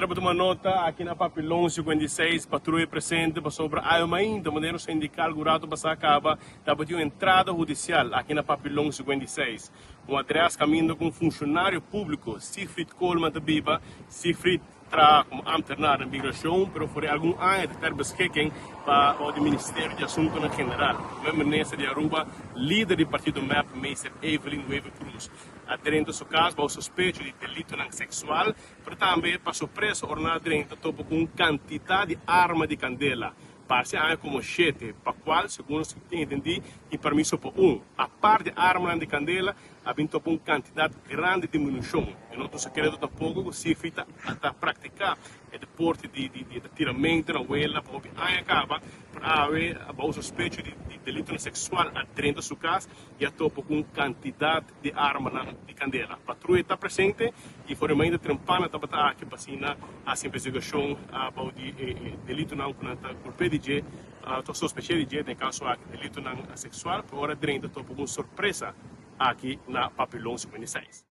Para uma nota aqui na Papilão 56, patrulha presente sobre a Almain, de maneira sindical, Gurato Bassa acaba, de uma entrada judicial aqui na Papilão 56. Um atrás caminho com um funcionário público, Siegfried Coleman de Biba, Siegfried tra como ambtenaar na migração, pero foi algum ano de ter beschikken para o Ministério de Assuntos na General. O ministro de Aruba, líder do partido MAP, Meister Evelyn Weber Cruz. Aderente ao caso, para o suspeito de delito sexual, mas também para surpresa, ordenado aderente topo com quantidade de arma de candela. Parece como 7, para qual, segundo se tem entendido, e permisso para a parte de arma de candela, havia uma quantidade grande de munição. E não estou querendo tampouco se feita a praticar o deporte de atiramento na huela, porque acaba para haver o suspeito de delito sexual dentro do caso e a topo com quantidade de arma de candela. A patrulha está presente e foi ainda trampana está aqui para a investigação de delito não culpa de suspeita de em caso de delito sexual, agora dentro topo com surpresa aqui na Papilão 56.